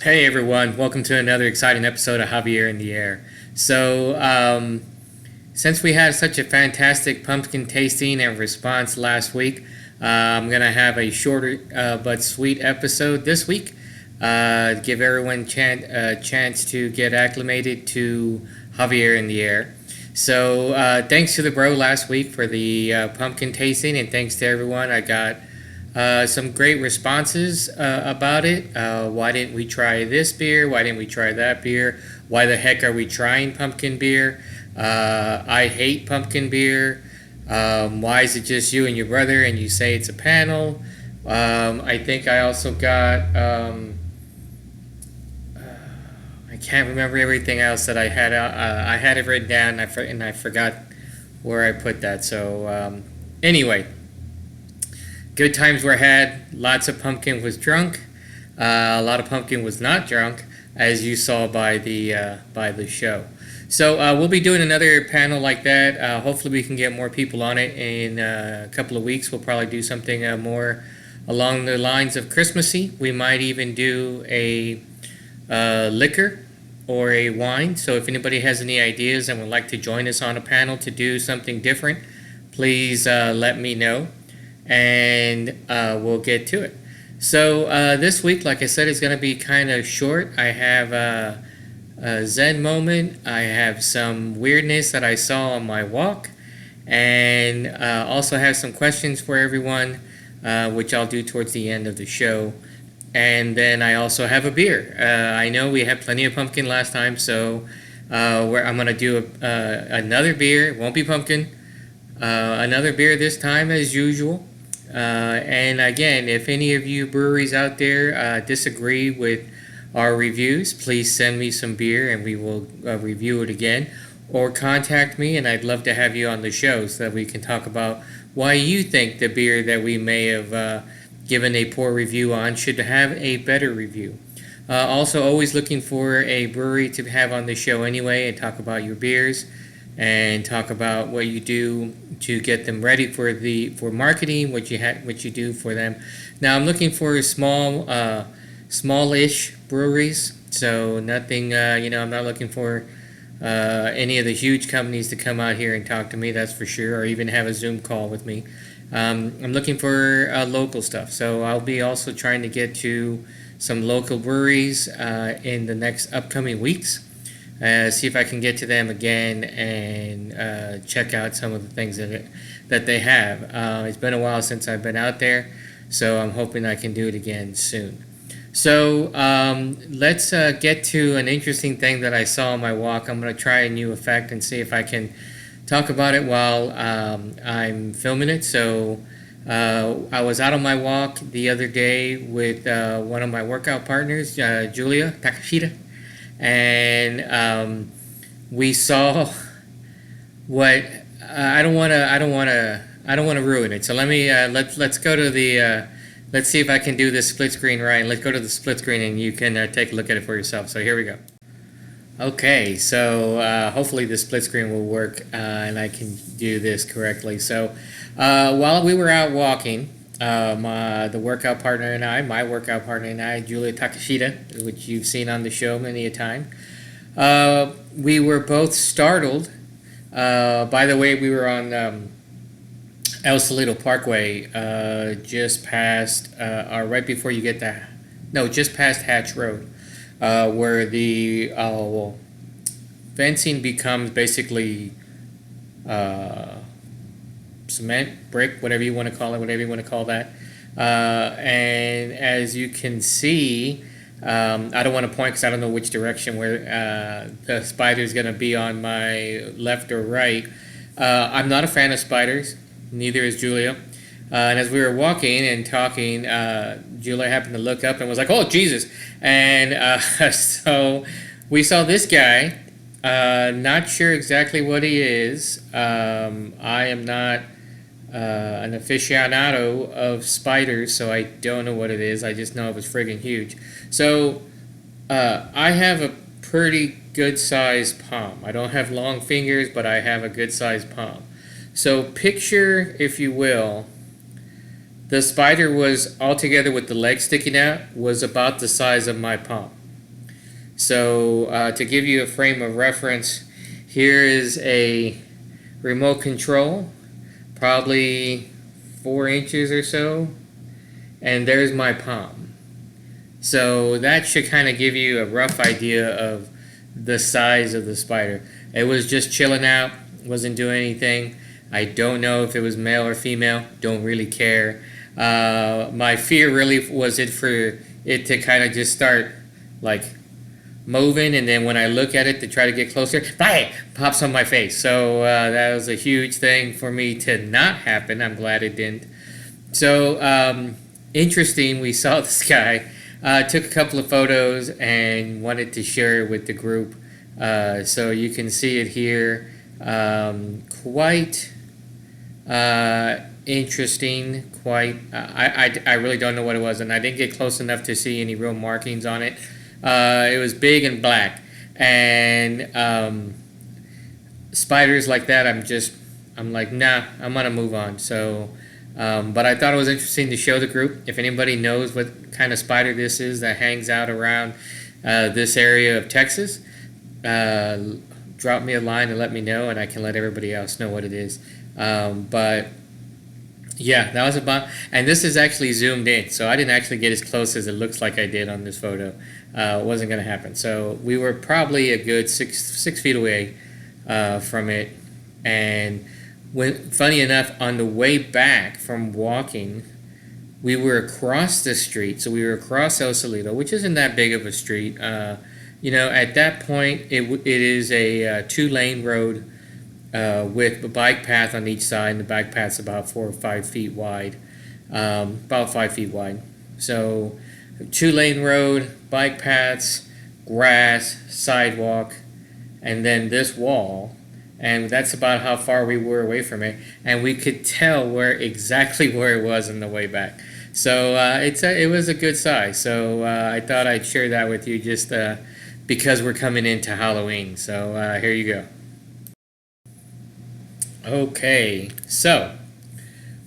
Hey everyone, welcome to another exciting episode of Javier in the Air. Since we had such a fantastic pumpkin tasting and response last week, I'm going to have a shorter but sweet episode this week. Give everyone a chance to get acclimated to Javier in the Air. Thanks to the bro last week for the pumpkin tasting, and thanks to everyone. I got some great responses about it. Why didn't we try this beer? Why didn't we try that beer? Why the heck are we trying pumpkin beer? I hate pumpkin beer. Why is it just you and your brother and you say it's a panel? I think I also got. I can't remember everything else that I had. I had it written down and I forgot where I put that. Anyway. Good times were had. Lots of pumpkin was drunk. A lot of pumpkin was not drunk, as you saw by the show. We'll be doing another panel like that. Hopefully, we can get more people on it in a couple of weeks. We'll probably do something more along the lines of Christmassy. We might even do a liquor or a wine. So if anybody has any ideas and would like to join us on a panel to do something different, please let me know, and we'll get to it. This week, like I said, is going to be kind of short. I have a Zen moment. I have some weirdness that I saw on my walk, and also have some questions for everyone, which I'll do towards the end of the show. And then I also have a beer. I know we had plenty of pumpkin last time, so I'm going to do another beer. It won't be pumpkin. Another beer this time as usual. And again, if any of you breweries out there disagree with our reviews, please send me some beer and we will review it again. Or contact me, and I'd love to have you on the show so that we can talk about why you think the beer that we may have given a poor review on should have a better review. Also, always looking for a brewery to have on the show anyway and talk about your beers and talk about what you do to get them ready for marketing, what you do for them. Now I'm looking for smallish breweries, so nothing. I'm not looking for any of the huge companies to come out here and talk to me. That's for sure, or even have a Zoom call with me. I'm looking for local stuff, so I'll be also trying to get to some local breweries in the next upcoming weeks. See if I can get to them again and check out some of the things that they have. It's been a while since I've been out there, so I'm hoping I can do it again soon. Let's get to an interesting thing that I saw on my walk. I'm going to try a new effect and see if I can talk about it while I'm filming it. I was out on my walk the other day with one of my workout partners, Julia Takashita. And we saw what I don't want to ruin it. So let's go to the let's see if I can do this split screen right. Let's go to the split screen and you can take a look at it for yourself. So here we go. Okay, so hopefully the split screen will work and I can do this correctly. While we were out walking, my workout partner and I, Julia Takashita, which you've seen on the show many a time, we were both startled. By the way, we were on El Salito Parkway, just past, or right before you get just past Hatch Road, where the fencing becomes basically cement, brick, whatever you want to call that. And as you can see, I don't want to point because I don't know which direction where the spider is going to be on my left or right. I'm not a fan of spiders, neither is Julia. And as we were walking and talking, Julia happened to look up and was like, "Oh, Jesus." And so we saw this guy. Not sure exactly what he is. I am not an aficionado of spiders, so I don't know what it is. I just know it was friggin' huge. I have a pretty good sized palm. I don't have long fingers, but I have a good sized palm. So picture, if you will, the spider was altogether with the legs sticking out was about the size of my palm. So to give you a frame of reference, here is a remote control, probably 4 inches or so, and there's my palm. So that should kind of give you a rough idea of the size of the spider. It was just chilling out, wasn't doing anything. I don't know if it was male or female, don't really care. My fear really was for it to kind of just start like moving, and then when I look at it to try to get closer, bang, pops on my face. So that was a huge thing for me to not happen. I'm glad it didn't. So interesting, we saw this guy, took a couple of photos and wanted to share it with the group. So you can see it here. Quite interesting. Quite. I really don't know what it was, and I didn't get close enough to see any real markings on it. It was big and black, and spiders like that, I'm like, nah, I'm gonna move on. So, but I thought it was interesting to show the group. If anybody knows what kind of spider this is that hangs out around this area of Texas, drop me a line and let me know, and I can let everybody else know what it is. But yeah, that was about, and this is actually zoomed in, so I didn't actually get as close as it looks like I did on this photo. It wasn't going to happen. So we were probably a good 6 feet away from it, and funny enough, on the way back from walking, we were across the street. So we were across El Salito, which isn't that big of a street. At that point, it is a 2-lane road with a bike path on each side, and the bike path's about 4 or 5 feet wide, about 5 feet wide. So 2-lane road, bike paths, grass, sidewalk, and then this wall, and that's about how far we were away from it, and we could tell exactly where it was on the way back. So it was a good size. So I thought I'd share that with you just because we're coming into Halloween. So here you go. Okay, so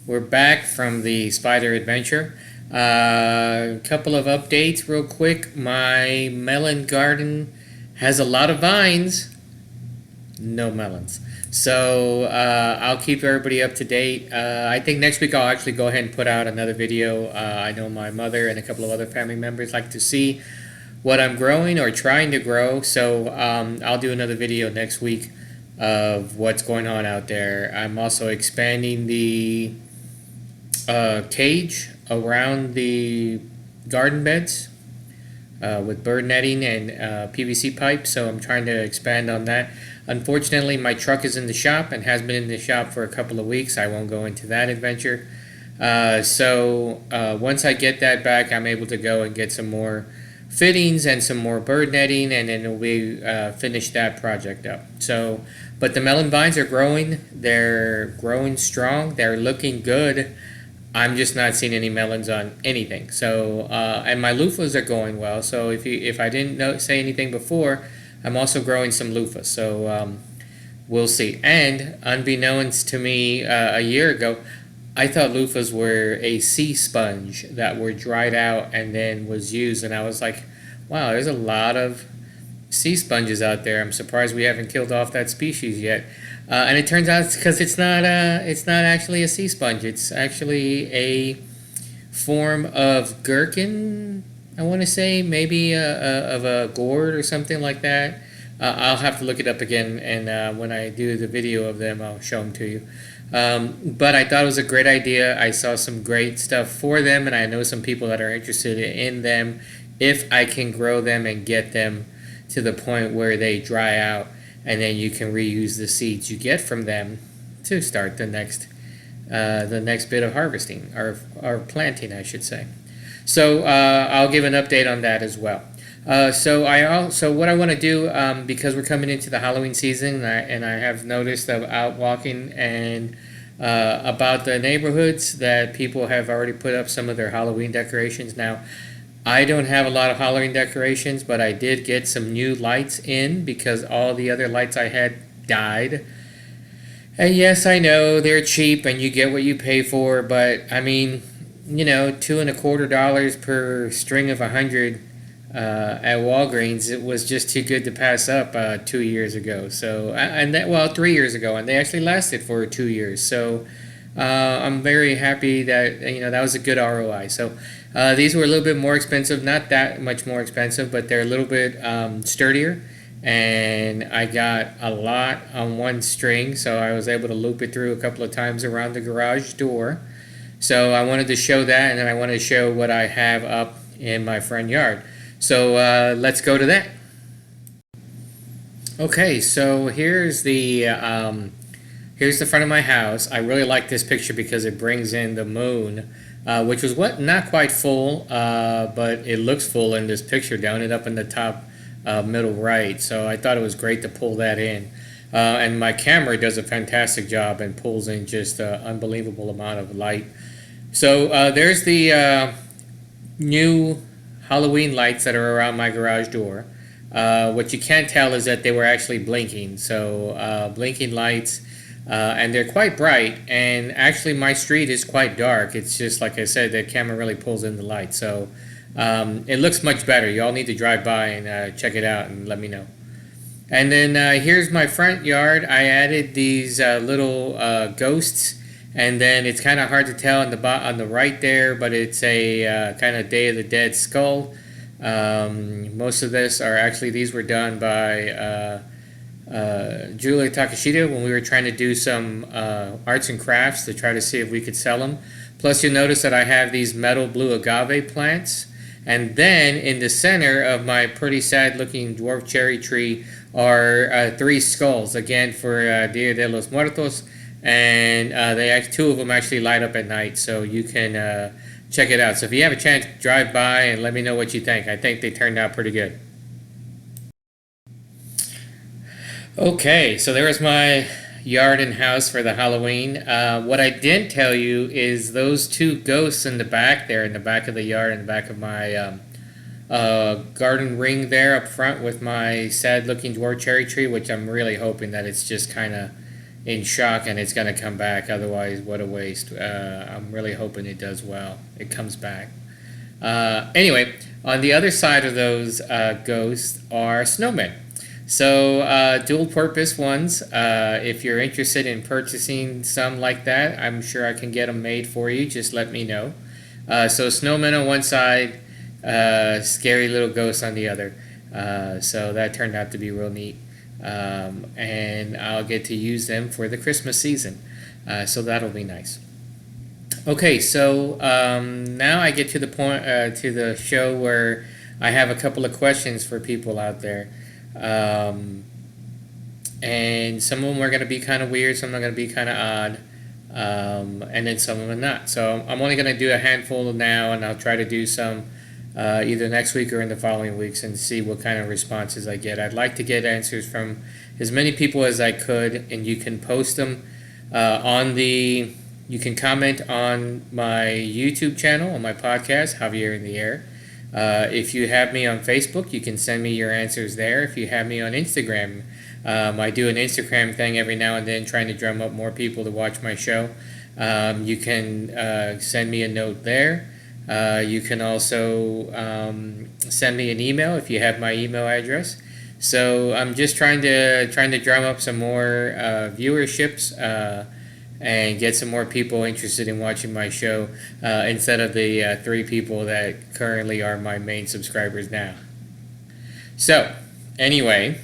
we're back from the spider adventure. A couple of updates real quick. My melon garden has a lot of vines, no melons. So I'll keep everybody up to date. I think next week I'll actually go ahead and put out another video. I know my mother and a couple of other family members like to see what I'm growing or trying to grow. So I'll do another video next week of what's going on out there. I'm also expanding the cage around the garden beds with bird netting and PVC pipe, so I'm trying to expand on that. Unfortunately, my truck is in the shop and has been in the shop for a couple of weeks. I won't go into that adventure. So once I get that back, I'm able to go and get some more fittings and some more bird netting, and then we finish that project up. So, but the melon vines are growing. They're growing strong. They're looking good. I'm just not seeing any melons on anything. So, and my loofahs are going well. So if I didn't say anything before, I'm also growing some loofahs. So we'll see. And unbeknownst to me, a year ago, I thought loofahs were a sea sponge that were dried out and then was used, and I was like, wow, there's a lot of sea sponges out there. I'm surprised we haven't killed off that species yet. And it turns out it's because it's not actually a sea sponge. It's actually a form of gherkin, I want to say, maybe of a gourd or something like that. I'll have to look it up again, and when I do the video of them, I'll show them to you. But I thought it was a great idea. I saw some great stuff for them, and I know some people that are interested in them if I can grow them and get them to the point where they dry out, and then you can reuse the seeds you get from them to start the next bit of harvesting, or planting, I should say. So I'll give an update on that as well. So what I want to do, because we're coming into the Halloween season, and I have noticed out walking and about the neighborhoods that people have already put up some of their Halloween decorations. Now, I don't have a lot of Halloween decorations, but I did get some new lights in because all the other lights I had died. And yes, I know they're cheap and you get what you pay for, but I mean, $2.25 per string of 100. at Walgreens. It was just too good to pass up 2 years ago. So and that, well, 3 years ago, and they actually lasted for 2 years. So I'm very happy that that was a good ROI. So these were a little bit more expensive, not that much more expensive, but they're a little bit sturdier. And I got a lot on one string, so I was able to loop it through a couple of times around the garage door. So I wanted to show that, and then I wanted to show what I have up in my front yard. So let's go to that. Okay, so here's the front of my house. I really like this picture because it brings in the moon, which was what not quite full, but it looks full in this picture down it up in the top middle right. So I thought it was great to pull that in. And my camera does a fantastic job and pulls in just an unbelievable amount of light. So there's the new Halloween lights that are around my garage door. What you can't tell is that they were actually blinking. So blinking lights, and they're quite bright. And actually, my street is quite dark. It's just like I said, the camera really pulls in the light. So it looks much better. You all need to drive by and check it out and let me know. And then here's my front yard. I added these little ghosts, and then it's kind of hard to tell on the right there, but it's a kind of Day of the Dead skull. Most of these were done by Julia Takashita when we were trying to do some arts and crafts to try to see if we could sell them. Plus, you'll notice that I have these metal blue agave plants. And then in the center of my pretty sad looking dwarf cherry tree are three skulls, again for Dia de los Muertos. And two of them actually light up at night, so you can check it out. So if you have a chance, drive by and let me know what you think. I think they turned out pretty good. Okay, so there was my yard and house for the Halloween. What I didn't tell you is those two ghosts in the back there, in the back of the yard, in the back of my garden ring there up front with my sad-looking dwarf cherry tree, which I'm really hoping that it's just kind of in shock and it's going to come back. Otherwise, what a waste. I'm really hoping it does well. It comes back. Anyway, on the other side of those ghosts are snowmen. So dual purpose ones. If you're interested in purchasing some like that, I'm sure I can get them made for you. Just let me know. So snowmen on one side, scary little ghosts on the other. So that turned out to be real neat. And I'll get to use them for the Christmas season. So that'll be nice. Okay, so now I get to the point to the show where I have a couple of questions for people out there. And some of them are going to be kind of weird, some are going to be kind of odd, and then some of them are not. So I'm only going to do a handful now, and I'll try to do some either next week or in the following weeks and see what kind of responses I get. I'd like to get answers from as many people as I could, and you can post them you can comment on my YouTube channel, on my podcast, Javier In The Air. If you have me on Facebook, you can send me your answers there. If you have me on Instagram, I do an Instagram thing every now and then trying to drum up more people to watch my show. You can send me a note there. You can also send me an email if you have my email address. So I'm just trying to drum up some more viewerships and get some more people interested in watching my show instead of the 3 people that currently are my main subscribers now. So anyway,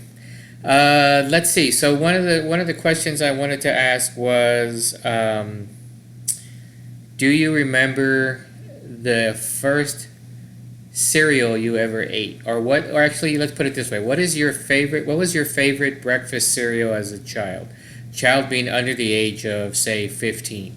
let's see. So one of the questions I wanted to ask was, do you remember the first cereal you ever ate, or actually, let's put it this way: what was your favorite breakfast cereal as a child? Child being under the age of, say, 15.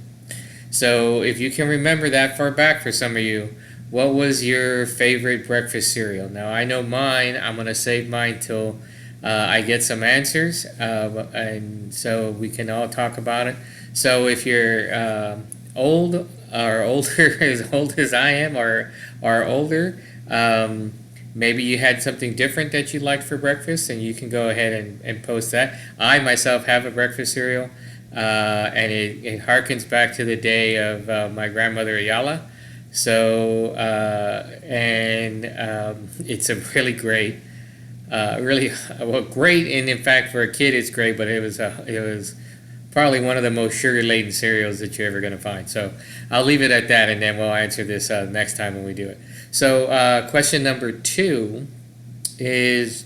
So if you can remember that far back for some of you, what was your favorite breakfast cereal? Now, I know mine. I'm going to save mine till I get some answers, and so we can all talk about it. So if you're old or older, as old as I am, or older, maybe you had something different that you liked for breakfast, and you can go ahead and post that. I myself have a breakfast cereal, and it harkens back to the day of my grandmother Ayala. So and it's a really great, really well great, and in fact for a kid it's great. But it was probably one of the most sugar laden cereals that you're ever going to find. So I'll leave it at that, and then we'll answer this next time when we do it. So question number 2 is: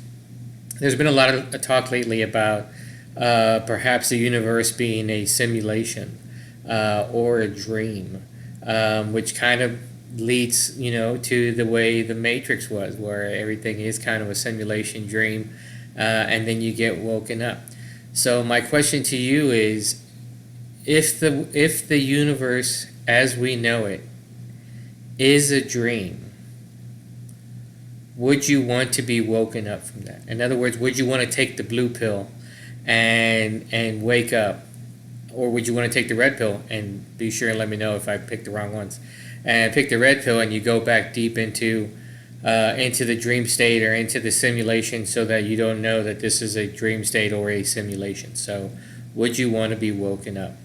there's been a lot of talk lately about perhaps the universe being a simulation or a dream, which kind of leads, to the way the Matrix was, where everything is kind of a simulation dream, and then you get woken up. So my question to you is: if the universe as we know it is a dream, would you want to be woken up from that? In other words, would you want to take the blue pill and wake up, or would you want to take the red pill? And be sure and let me know if I picked the wrong ones. And pick the red pill, and you go back deep into the dream state or into the simulation, so that you don't know that this is a dream state or a simulation. So, would you want to be woken up?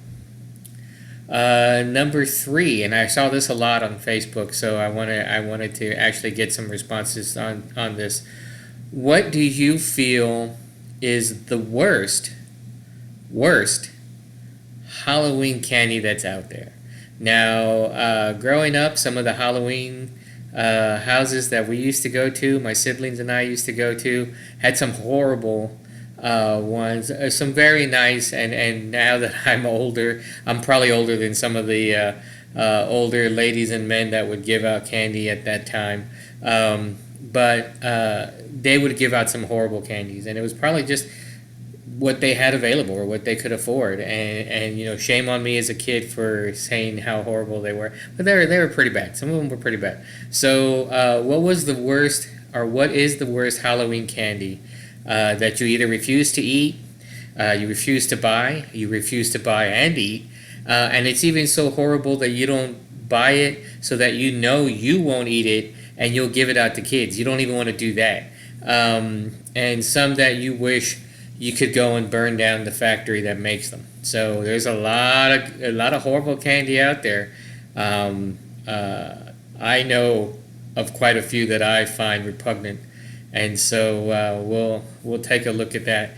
Number 3, and I saw this a lot on Facebook, so I wanted to actually get some responses on this. What do you feel is the worst Halloween candy that's out there? Now, growing up, some of the Halloween houses that we used to go to, my siblings and I used to go to, had some horrible ones, some very nice, and now that I'm older, I'm probably older than some of the older ladies and men that would give out candy at that time, but they would give out some horrible candies, and it was probably just what they had available or what they could afford, and shame on me as a kid for saying how horrible they were, but they were pretty bad. Some of them were pretty bad. So what was the worst, or what is the worst Halloween candy that you either refuse to eat, you refuse to buy and eat, and it's even so horrible that you don't buy it so that you won't eat it, and you'll give it out to kids? You don't even want to do that. And some that you wish you could go and burn down the factory that makes them. So there's a lot of horrible candy out there. I know of quite a few that I find repugnant, and so we'll take a look at that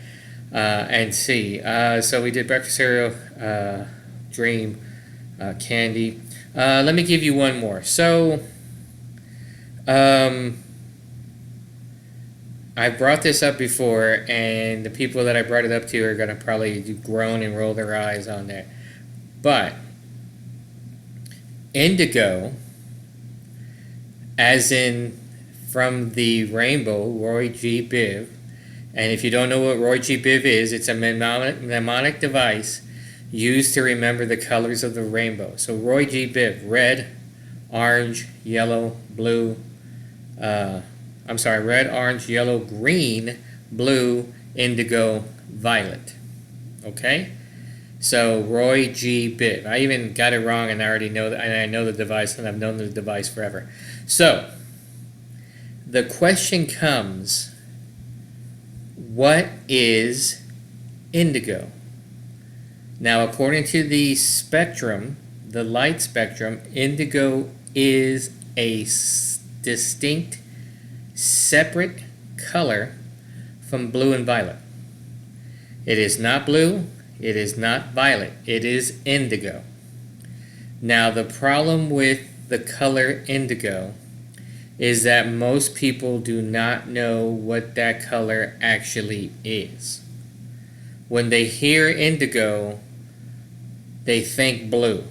and see. So we did breakfast cereal, dream, candy. Let me give you one more. So I brought this up before, and the people that I brought it up to are going to probably groan and roll their eyes on that. But indigo, as in from the rainbow, Roy G. Biv, and if you don't know what Roy G. Biv is, it's a mnemonic device used to remember the colors of the rainbow. So Roy G. Biv: red, orange, yellow, blue, red, orange, yellow, green, blue, indigo, violet. Okay? So Roy G. Biv. I even got it wrong, and I already know that, and I know the device, and I've known the device forever. So the question comes: what is indigo? Now, according to the spectrum, the light spectrum, indigo is a distinct, separate color from blue and violet. It is not blue, it is not violet, it is indigo. Now, the problem with the color indigo is that most people do not know what that color actually is. When they hear indigo, they think blue.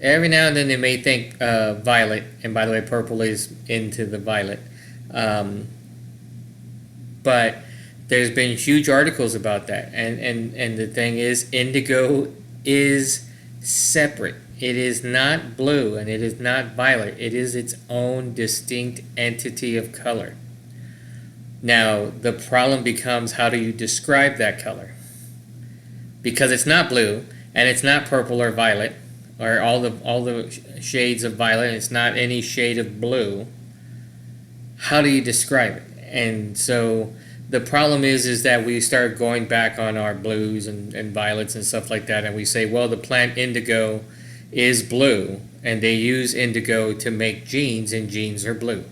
Every now and then they may think violet, and by the way, purple is into the violet. But there's been huge articles about that, and the thing is, indigo is separate. It is not blue, and it is not violet. It is its own distinct entity of color. Now, the problem becomes, how do you describe that color? Because it's not blue, and it's not purple or violet, or all the shades of violet, and it's not any shade of blue. How do you describe it? And so the problem is that we start going back on our blues and violets and stuff like that, and we say, well, the plant indigo is blue, and they use indigo to make jeans, and jeans are blue.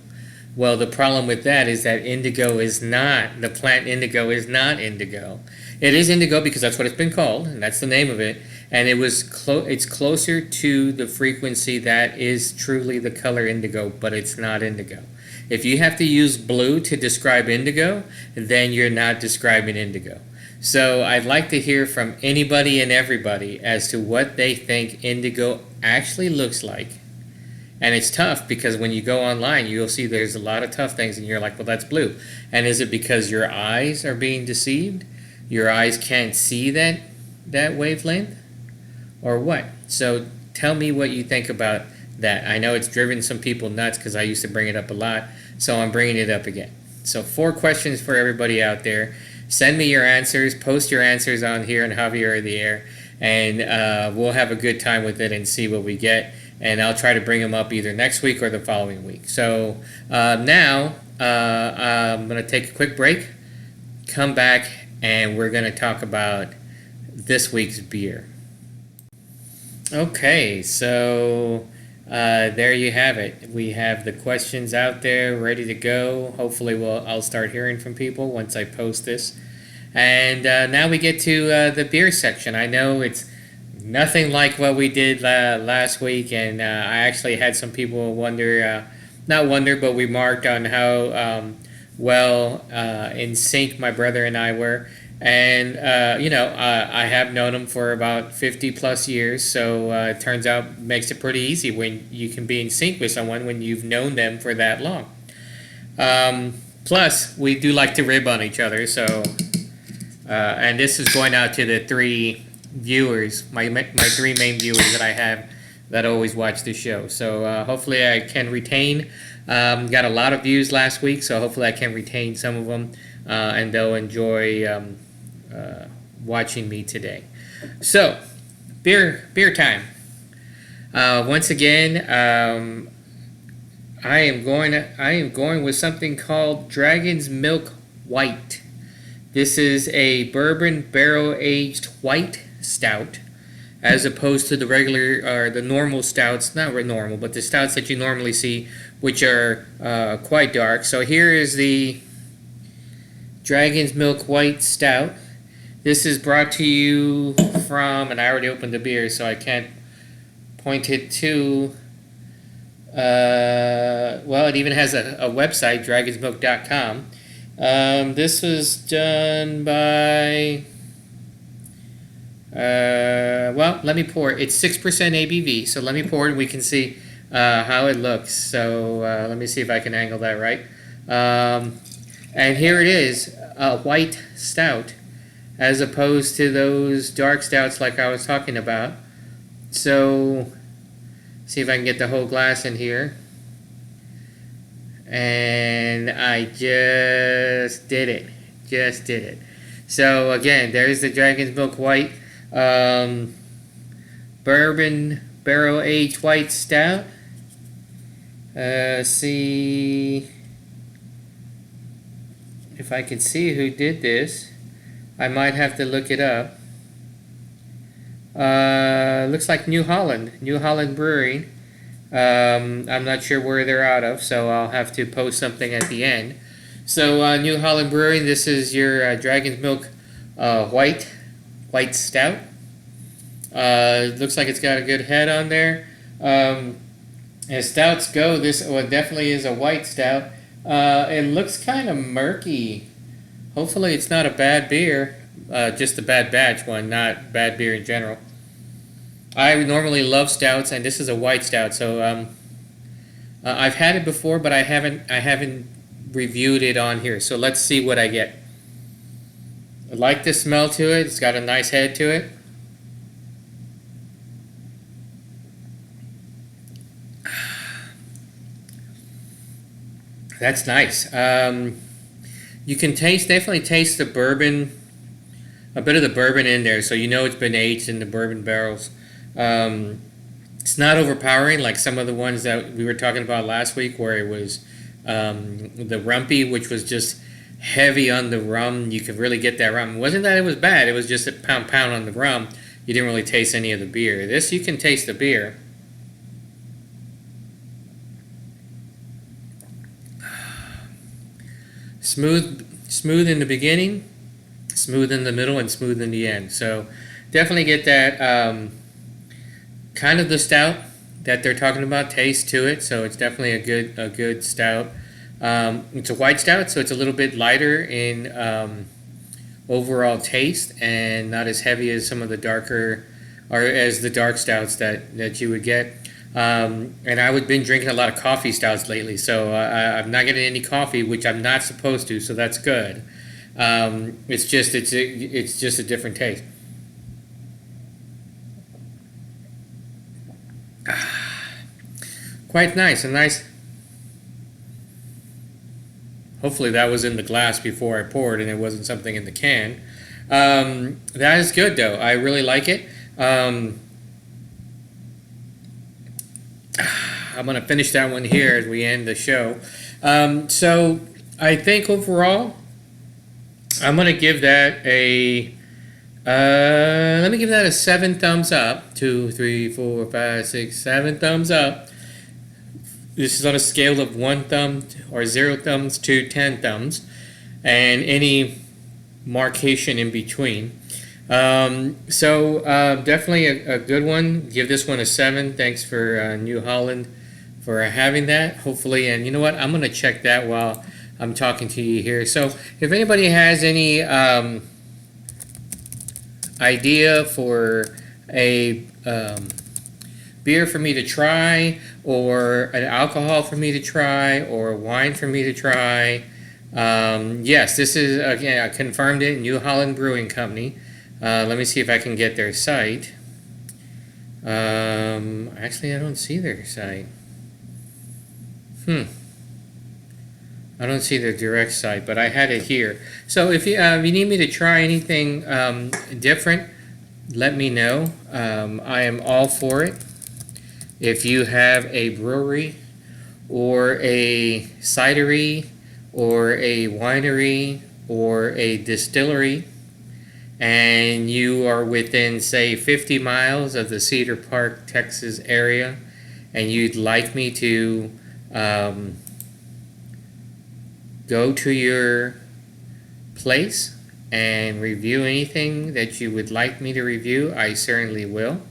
Well, the problem with that is that indigo is not, the plant indigo is not indigo. It is indigo because that's what it's been called, and that's the name of it. And it's closer to the frequency that is truly the color indigo, but it's not indigo. If you have to use blue to describe indigo, then you're not describing indigo. So I'd like to hear from anybody and everybody as to what they think indigo actually looks like. And it's tough because when you go online, you'll see there's a lot of tough things, and you're like, well, that's blue. And is it because your eyes are being deceived? Your eyes can't see that wavelength? Or what? So tell me what you think about that. I know it's driven some people nuts because I used to bring it up a lot, so I'm bringing it up again. So 4 questions for everybody out there. Send me your answers. Post your answers on here on Javier In The Air, and we'll have a good time with it and see what we get. And I'll try to bring them up either next week or the following week. So now I'm going to take a quick break, come back, and we're going to talk about this week's beer. Okay, so there you have it. We have the questions out there ready to go. Hopefully I'll start hearing from people once I post this. And now we get to the beer section. I know it's nothing like what we did last week, and I actually had some people but remarked on how well in sync my brother and I were. And, I have known him for about 50 plus years, so it turns out makes it pretty easy when you can be in sync with someone when you've known them for that long. Plus, we do like to rib on each other, so, and this is going out to the 3 viewers, my 3 main viewers that I have that always watch the show. So hopefully I can retain, got a lot of views last week, so hopefully I can retain some of them, and they'll enjoy watching me today. So, beer time. Once again, I am going with something called Dragon's Milk White. This is a bourbon barrel aged white stout, as opposed to the regular or the normal stouts, not normal, but the stouts that you normally see, which are quite dark. So here is the Dragon's Milk White Stout. This is brought to you from, and I already opened the beer, so I can't point it to, well, it even has a website, dragonsmilk.com. This was done by, well, let me pour it. It's 6% ABV, so let me pour it and we can see how it looks. So let me see if I can angle that right. And here it is, a white stout, as opposed to those dark stouts like I was talking about. So, see if I can get the whole glass in here. And I just did it. So again, there's the Dragon's Milk White bourbon barrel aged white stout. See if I can see who did this. I might have to look it up. Looks like New Holland Brewing. I'm not sure where they're out of, so I'll have to post something at the end. So New Holland Brewing, this is your Dragon's Milk white stout. Looks like it's got a good head on there. As stouts go, this one definitely is a white stout. It looks kind of murky. Hopefully it's not a bad beer, just a bad batch one, not bad beer in general. I normally love stouts, and this is a white stout, so I've had it before, but I haven't reviewed it on here. So let's see what I get. I like the smell to it. It's got a nice head to it. That's nice. You can definitely taste the bourbon, a bit of the bourbon in there, so you know it's been aged in the bourbon barrels. It's not overpowering like some of the ones that we were talking about last week, where it was the rumpy, which was just heavy on the rum. You could really get that rum. It wasn't that it was bad, it was just a pound on the rum. You didn't really taste any of the beer. This, you can taste the beer. smooth in the beginning, smooth in the middle, and smooth in the end. So definitely get that kind of the stout that they're talking about taste to it. So it's definitely a good stout. It's a white stout, so it's a little bit lighter in overall taste and not as heavy as some of the darker or as the dark stouts that you would get. And I've been drinking a lot of coffee stouts lately, so I'm not getting any coffee, which I'm not supposed to, so that's good. It's just a different taste. Quite nice, a nice. Hopefully that was in the glass before I poured, and it wasn't something in the can. That is good though. I really like it. I'm going to finish that one here as we end the show. So I think overall, I'm going to give that let me give that a 7 thumbs up. 2, 3, 4, 5, 6, 7 thumbs up. This is on a scale of 1 thumb or 0 thumbs to 10 thumbs, and any marcation in between. So definitely a good one. Give this one a 7. Thanks for New Holland for having that. Hopefully, and you know what? I'm going to check that while I'm talking to you here. So if anybody has any idea for a beer for me to try, or an alcohol for me to try, or wine for me to try, yes, this is, again, I confirmed it, New Holland Brewing Company. Let me see if I can get their site. Actually, I don't see their site. I don't see their direct site, but I had it here. So if you need me to try anything different, let me know. I am all for it. If you have a brewery or a cidery or a winery or a distillery, and you are within, say, 50 miles of the Cedar Park, Texas area, and you'd like me to go to your place and review anything that you would like me to review, I certainly will.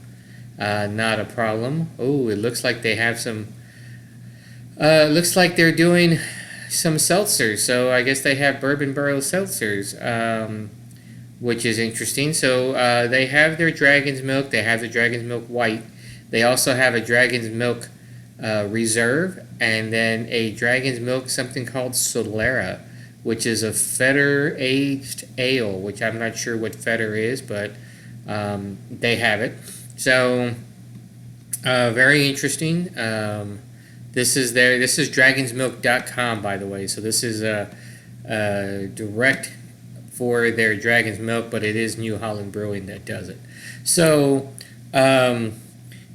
Not a problem. Oh, it looks like they have some, looks like they're doing some seltzers. So I guess they have bourbon barrel seltzers, which is interesting. So they have their Dragon's Milk. They have the Dragon's Milk White. They also have a Dragon's Milk Reserve, and then a Dragon's Milk, something called Solera, which is a feta aged ale, which I'm not sure what feta is, but they have it. So very interesting. This is dragonsmilk.com, by the way. So this is direct for their Dragon's Milk, but it is New Holland Brewing that does it. So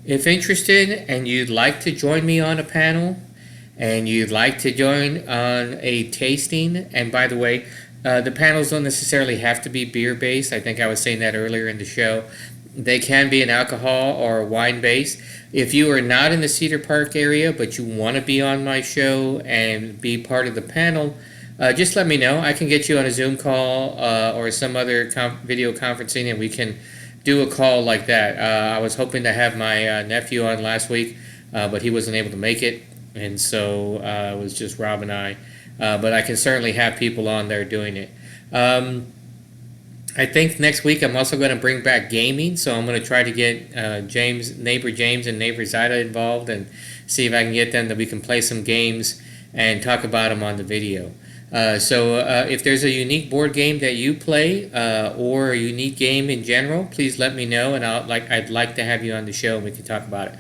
if interested and you'd like to join me on a panel, and you'd like to join on a tasting, and by the way, the panels don't necessarily have to be beer-based. I think I was saying that earlier in the show. They can be an alcohol or wine-based. If you are not in the Cedar Park area, but you want to be on my show and be part of the panel, just let me know. I can get you on a Zoom call or some other video conferencing, and we can do a call like that. I was hoping to have my nephew on last week, but he wasn't able to make it, and so it was just Rob and I. But I can certainly have people on there doing it. I think next week I'm also going to bring back gaming, so I'm going to try to get neighbor James and neighbor Zida involved and see if I can get them that we can play some games and talk about them on the video. So if there's a unique board game that you play or a unique game in general, please let me know, and I'd like to have you on the show and we can talk about it.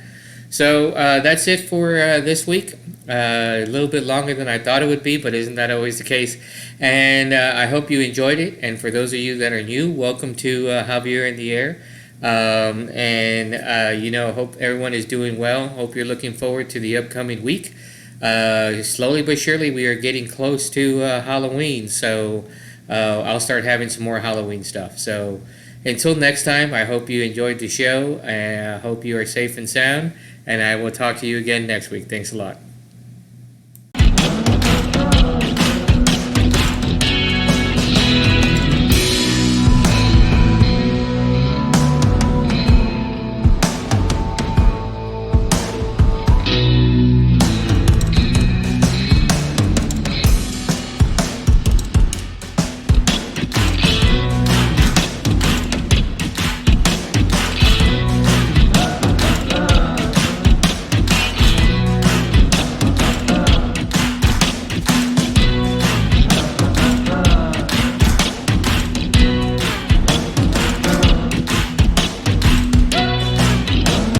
So that's it for this week. A little bit longer than I thought it would be, but isn't that always the case? And I hope you enjoyed it. And for those of you that are new, welcome to Javier In The Air. Hope everyone is doing well. Hope you're looking forward to the upcoming week. Slowly but surely, we are getting close to Halloween. So I'll start having some more Halloween stuff. So until next time, I hope you enjoyed the show. And I hope you are safe and sound. And I will talk to you again next week. Thanks a lot.